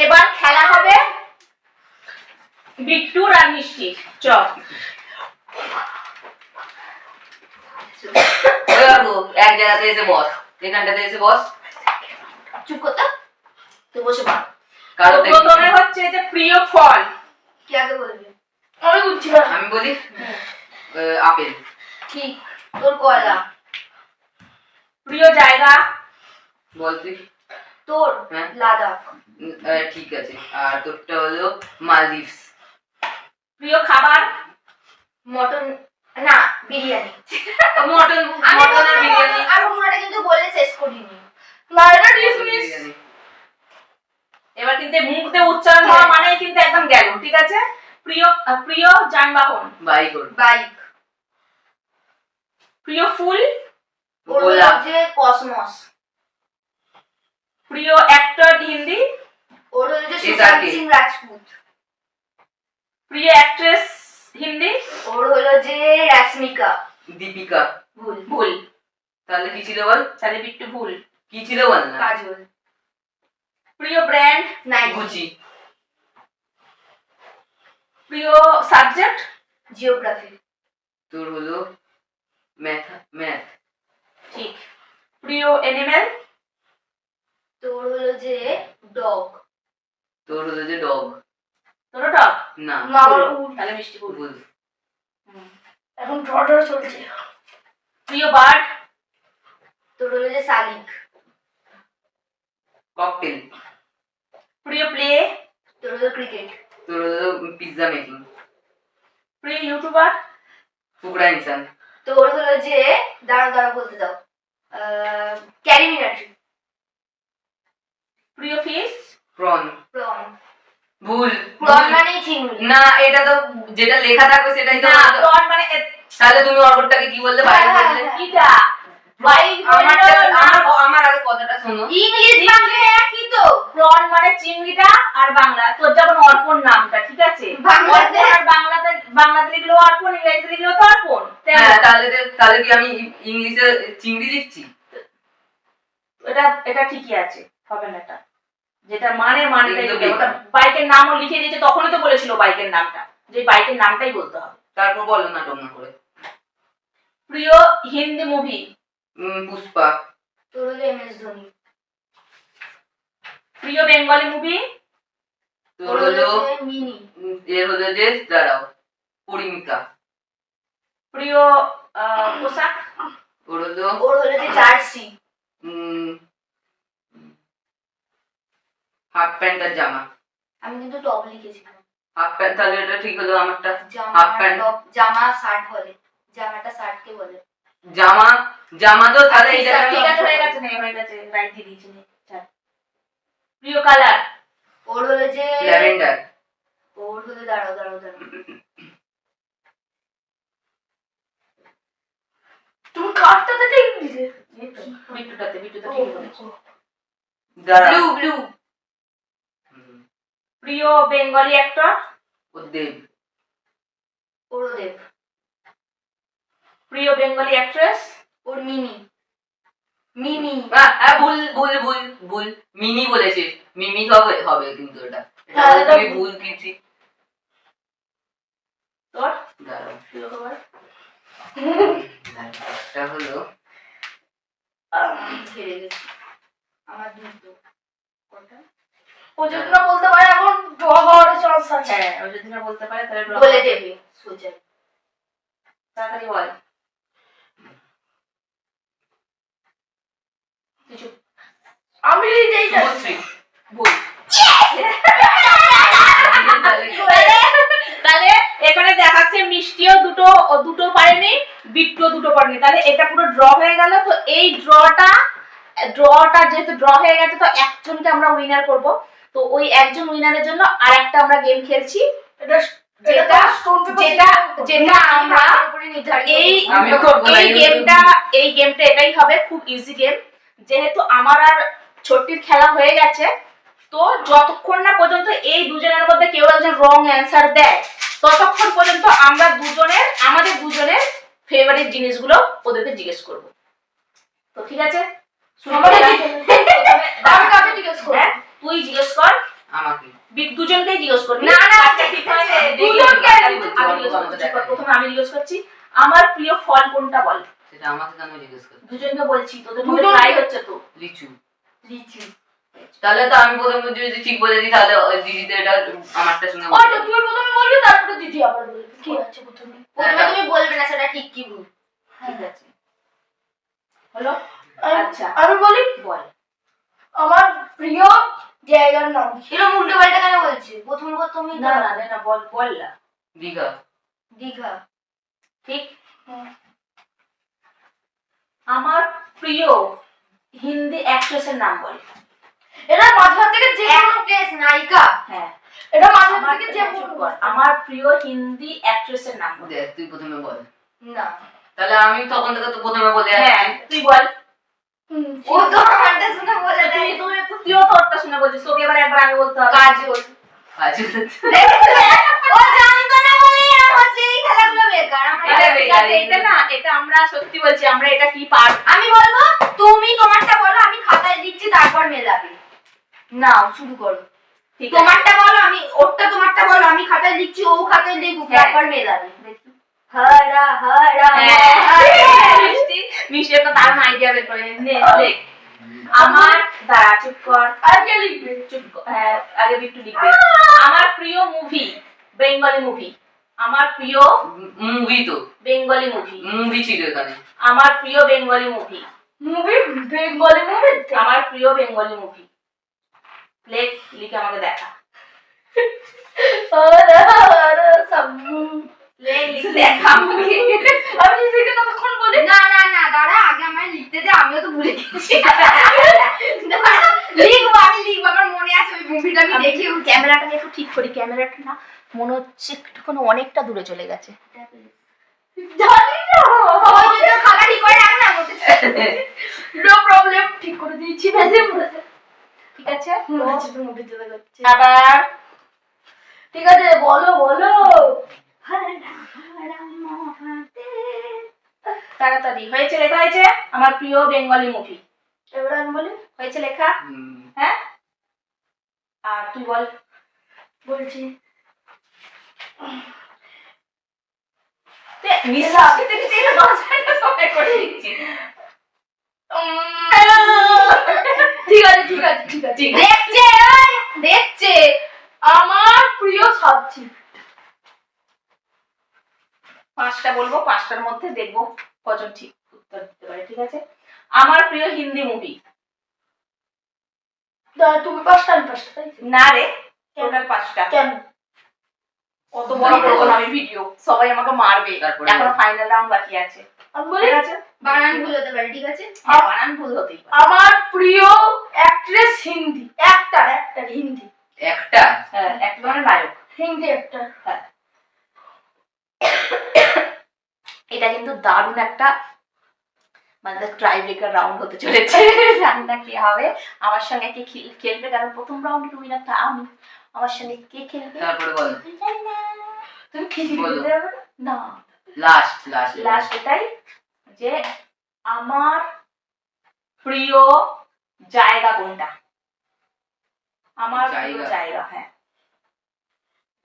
এবার খেলা হবে বিট্টুর আর মিষ্টির। চল এক জায়গাতে এসে বস, এখানটাতে এসে বস। চুপ করতে, তুই বসে পড়। কারো প্রথমে হচ্ছে যে প্রিয় ফল। কি আগে বলবি? আমি বুঝছি না। আমি বলি আপেল। ঠিক, তোর কলা। প্রিয় জায়গা বল তুই। তোর হ্যাঁ লাদাখ। ঠিক আছে, আর তোরটা হলো মালদ্বীপস। প্রিয় খাবার মটন না বিরিয়ানি। মটন, মটনের বিরিয়ানি। আর ওনাটা কিন্তু বলে শেষ করিনি। বিরিয়ানি। এবার কিন্তু মুখ দিয়ে উচ্চারণ হওয়া মানেই কিন্তু একদম গেল, ঠিক আছে? প্রিয় যানবাহন বাইক। বাইক। প্রিয় ফুল ওর গোলাপ। হচ্ছে কসমস। প্রিয় অ্যাক্টর হিন্দি ওর হচ্ছে সুশান্ত সিং রাজপুত। প্রিয় অ্যাক্ট্রেস হিন্দি ওর হলো যে রাশ্মিকা। দীপিকা। ভুল। তাহলে কি ছিল বল? তাহলে বিট্টু ভুল। কি ছিল বল না? কাজল। প্রিয় ব্র্যান্ড নাইকি। গুচি। প্রিয় সাবজেক্ট জিওগ্রাফি। তোর হলো ম্যাথ। ঠিক। প্রিয় অ্যানিমেল তোর হলো যে ডগ। তোর হলো যে ডগ। তোর ডগ না তাহলে মিষ্টি ভুল। ভুল। এখন ড্র চলছে। প্রিয় বার্ড তোর হলো যে শালিক। ককটেল। প্রিয় প্লে তোর হলো ক্রিকেট। তোর হলো পিৎজা মেকিং। প্রিয় ইউটিউবার টুকরা ইনসান। তোর হলো যে দাঁড়া বলতে দাও, ক্যারি মিনাট্রি। প্রিয় ফিশ প্রন। প্রন। ভুল। প্রন মানে চিংড়ি। না, এটা তো যেটা লেখা থাকবে সেটাই তো। না প্রন মানে তাহলে তুমি অর্ঘটাকে কি বললে? বাইক বললে। কিটা বাইক আমার আগে কথাটা শোনো। ইংলিশ বাংলা একই তো। প্রন মানে চিংড়িটা আর বাংলা তোর যেমন অর্পণ নামটা, ঠিক আছে? বাংলাতে আর বাংলাতে লিখলো অর্পণ, ইংরেজিতে লিখলো তো অর্পণ। হ্যাঁ, তাহলে কি আমি ইংলিশে চিংড়ি লিখছি? এটা ঠিকই আছে, হবে না এটা। যেটা মানে কিন্তু ওটা বাইকের নামও লিখে দিয়েছে, তখনই তো বলেছিল বাইকের নামটা, যে বাইকের নামটাই বলতে হবে। তারপর বলো না টম না করে। প্রিয় হিন্দি মুভি পুষ্পা। তোর হলো MS ধোনি। প্রিয় বেঙ্গলি মুভি তোর হলো মিনি। এর হলো যে দাঁড়াও, পরিমিতা। প্রিয় পোশাক ওর হলো যে জার্সি। হাফ প্যান্ট আর জামা। আমি কিন্তু টপ লিখেছিলাম। হাফ প্যান্ট, তাহলে এটা ঠিক হলো আমারটা। জামা হাফ প্যান্ট। টপ, জামা শার্ট বলে। জামাটা শার্টকে বলে। জামা তো তাহলে এই জায়গায় ঠিক আছে, হয়ে গেছে, হয়ে গেছে, রাইট দিয়ে দিয়েছি। প্রিয় কালার ওর হলো যে ল্যাভেন্ডার। ওর হলো দাঁড়াও তুমি কার্ডটাতে ঠিক দিলে। বিট্টুটাতে ঠিক বলেছো। ব্লু। প্রিয় বেঙ্গলি অ্যাক্টর দেব। ওরদেব। প্রিয় বেঙ্গলি অ্যাক্ট্রেস ওর মিমি। ভুল মিনি বলেছে, মিমি হবে কিন্তু এটা তুমি ভুল কিছু। তোর দাঁড়াও, প্রিয় খবর এটা হলো হেরে গেছি। আমার দুটো কোনটা? ও যদি না বলতে পারে এখন ড্র হওয়ার চান্স আছে। হ্যাঁ, ও যদি না বলতে পারে তাহলে ড্র বলে দেবে সোজা। তাড়াতাড়ি বল। কিছু আমি নিজেই শুভশ্রী। ভুল। তাহলে এখানে দেখাচ্ছে মিষ্টিও দুটো পারেনি, বিট্টুও দুটো পারেনি, তাহলে এটা পুরো ড্র হয়ে গেল। তো এই ড্রটা যেহেতু ড্র হয়ে গেছে, তো একজনকে আমরা উইনার করব। তো ওই একজন উইনারের জন্য আরেকটা আমরা গেম খেলছি, যেটা আমরা এই গেমটা এটাই হবে, খুব ইজি গেম। যেহেতু আমার আর ছোট্টির খেলা হয়ে গেছে, তো যতক্ষণ না পর্যন্ত এই দুজনের মধ্যে কেউ একজন রং অ্যান্সার দেয়, ততক্ষণ পর্যন্ত আমরা আমাদের দুজনের ফেভারিট জিনিসগুলো ওদেরকে জিজ্ঞেস করব। তো ঠিক আছে, তুই জিজ্ঞেস কর। দুজনকেই জিজ্ঞেস করবি। না, না, আচ্ছা, ঠিক আছে, দুজনকে আমি জিজ্ঞেস করছি। প্রথমে আমি জিজ্ঞেস করছি, আমার প্রিয় ফল কোনটা বল। সেটা আমাকে কেন জিজ্ঞেস করছিস? দুজনকে বলছি, তোদের মধ্যে ট্রাই হচ্ছে তো। লিচু। লিচু। তাহলে তো আমি প্রথমে যদি ঠিক বলে দিই তাহলে ওই দিদিতে এটা আমারটা শুনে ওইটা তুই প্রথমে বলবি, তারপরে দিদি আবার বলবি। কি আছে প্রথমে? প্রথমে তুমি বলবে না সেটা ঠিক কি ভুল। ঠিক আছে, হলো। আচ্ছা আমি বলি, বল। আমার প্রিয় জায়গার নাম কি? এরকম উল্টো পাল্টা কেন বলছি? প্রথম তুমি না না না না, বল বল না। দীঘা। দীঘা। ঠিক। আমার প্রিয় হিন্দি অ্যাক্ট্রেসের নাম বল। এটা মাঝখান থেকে যে অ্যাক্ট্রেস, নায়িকা। হ্যাঁ, এটা মাঝখান আমার থেকে যে চুপ কর। আমার প্রিয় হিন্দি অ্যাক্ট্রেসের নাম বল। দেখ তুই প্রথমে বল। না, তাহলে আমি তখন থেকে তো প্রথমে বলে হ্যাঁ যাচ্ছি। তুই বল। ও তো আমারটা শুনে বলে দেয়। তুইও তো ওরটা শুনে বলছিস, তোকে এবার একবার আগে বলতে হবে। কাজল। আচ্ছা ও জানতো না বলে আর হচ্ছে এই খেলাগুলো বেকার। এটা ঠিক আছে, এটা না, এটা আমরা সত্যি বলছি, আমরা এটা কি পার। আমি বলবো তুমি তোমারটা বলো, আমি খাতায় দিচ্ছি, তারপর মেলাবে। নাও শুরু করো। ঠিক আছে, তোমারটা বলো, আমি ওরটা তোমারটা বলো, আমি খাতায় লিখছি, ও খাতায় লিখুক, হ্যাঁ। তারপর মেলাবে। হরা হরা মিষ্টি মিষ্টি একটা দারুণ আইডিয়া বের করে নে, দেখ। আমার দাঁড়া, চুপ কর। আগে লিখবে। চুপ কর, হ্যাঁ আগে একটু লিখবে। আমার প্রিয় মুভি বেঙ্গলি মুভি। আমার প্রিয় মুভি তো বেঙ্গলি মুভি। মুভি ছিল এখানে। আমার প্রিয় Bengali movie. Movie, Bengali movie. আমার প্রিয় বেঙ্গলি মুভি। লেখ, লিখে আমাকে দেখা। লেখ, লিখে দেখা আমাকে। আমি নিজেকে ততক্ষণ বলি। না না না, দাঁড়া, আগে আমায় লিখতে দে, আমিও তো ভুলে গেছি। দাঁড়া, লিখবো, আমি লিখবো, আমার মনে আছে ওই মুভিটা আমি দেখি। ক্যামেরাটাকে একটু ঠিক করি, ক্যামেরাটা না মনে হচ্ছে একটুখানি অনেকটা দূরে চলে গেছে। জানি না। ওই জন্য খাতা ঠিক করে রাখ না বলতেছে। নো প্রবলেম, ঠিক করে দিয়েছি। ভেজে পড়েছে। ঠিক আছে, মনে হচ্ছে তো মুভি চলে যাচ্ছে। আবার ঠিক আছে, বলো বলো। তাড়াতাড়ি হয়েছে, লেখা হয়েছে। আমার প্রিয় বেঙ্গলি মুভি এবার আমি বলি, হয়েছে লেখা। হ্যাঁ, আর তুই বল। বলছি। নিঃশ্বাস নিতে নিতে এটা 10 মিনিট সময় করে দিচ্ছি। ঠিক আছে ঠিক আছে ঠিক আছে। ঠিক আছে। দেখছে ওই, দেখছে। আমার প্রিয় সাবজেক্ট। 5টা বলবো, 5টার মধ্যে দেখবো কজন ঠিক উত্তর দিতে পারে। ঠিক আছে, আমার প্রিয় হিন্দি মুভি। তুমি 5টা, আমি 5টা, তাই তো? না রে, টোটাল 5টা। কেন? কত বড় করবো না আমি ভিডিও, সবাই আমাকে মারবে। তারপরে এখনো ফাইনাল রাউন্ড বাকি আছে। আমি বলি, ঠিক আছে, বানান ভুল হতে পারে, ঠিক আছে? হ্যাঁ, বানান ভুল হতেই পারে। আমার প্রিয় অ্যাক্ট্রেস হিন্দি। অ্যাক্টর হিন্দি। একটা হ্যাঁ, এক ধরনের নায়ক। হিন্দি অ্যাক্টর। হ্যাঁ, এটা কিন্তু দারুণ একটা মানে ট্রাই ব্রেকার রাউন্ড হতে চলেছে। জানি না কি হবে, আমার সঙ্গে কে খেলবে, কারণ প্রথম রাউন্ডে উইনারটা আমি। আমার সঙ্গে কে খেলবে তারপরে বল। জানি না। তুমি খেলবে বলো। না, লাস্ট লাস্ট এটাই যে আমার প্রিয় জায়গা কোনটা। আমার প্রিয় জায়গা? জায়গা, হ্যাঁ,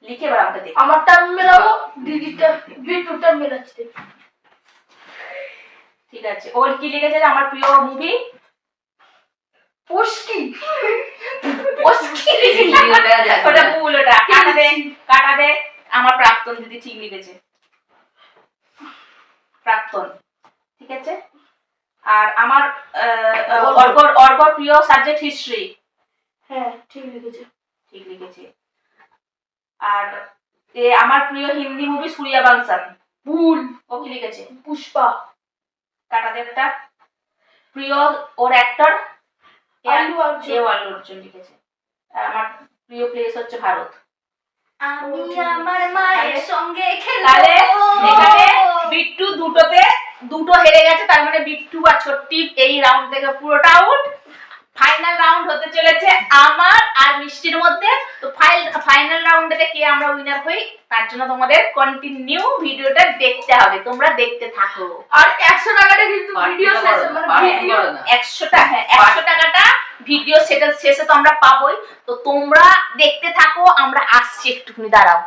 লিখে এবার আমাকে দেখ। আমারটা আমি মেলাবো, দিদিটা বিটুটা মেলাচ্ছি। ঠিক আছে, ওর কি লিখেছে যে আমার প্রিয় মুভি পুষ্টি। ওটা ভুল, ওটা কাটা দে, কাটা দে। আমার প্রাক্তন দিদি ঠিক লিখেছে, প্রাক্তন। ঠিক আছে, আর আমার অর্ঘর প্রিয় সাবজেক্ট হিস্ট্রি। হ্যাঁ ঠিক লিখেছে। ঠিক লিখেছে। আর আমার প্রিয় হিন্দি মুভি সূর্যা বংশম। ভুল। ও কি লিখেছে? পুষ্পা। কাটা দে একটা। প্রিয় ওর অ্যাক্টর আলু অর্জুন। আলু অর্জুন লিখেছে। আর আমার প্রিয় প্লেস হচ্ছে ভারত। আমি আমার মায়ের সঙ্গে তাহলে খেলবো। এখানে বিট্টু দুটো হেরে গেছে, তার মানে বিট্টু আর ছোট্টি এই রাউন্ড থেকে পুরোটা আউট। ফাইনাল রাউন্ড হতে চলেছে আমার আর মিষ্টির মধ্যে। তো ফাইনাল রাউন্ডে কে আমরা উইনার হই তার জন্য তোমাদের কন্টিনিউ ভিডিওটা দেখতে হবে, তোমরা দেখতে থাকো। আর 100 টাকাটা কিন্তু ভিডিও শেষ, মানে ভিডিও 100 টাকা, হ্যাঁ 100 টাকাটা ভিডিও সেটা শেষে তো আমরা পাবোই। তো তোমরা দেখতে থাকো, আমরা আসছি একটুখানি, দাঁড়াও।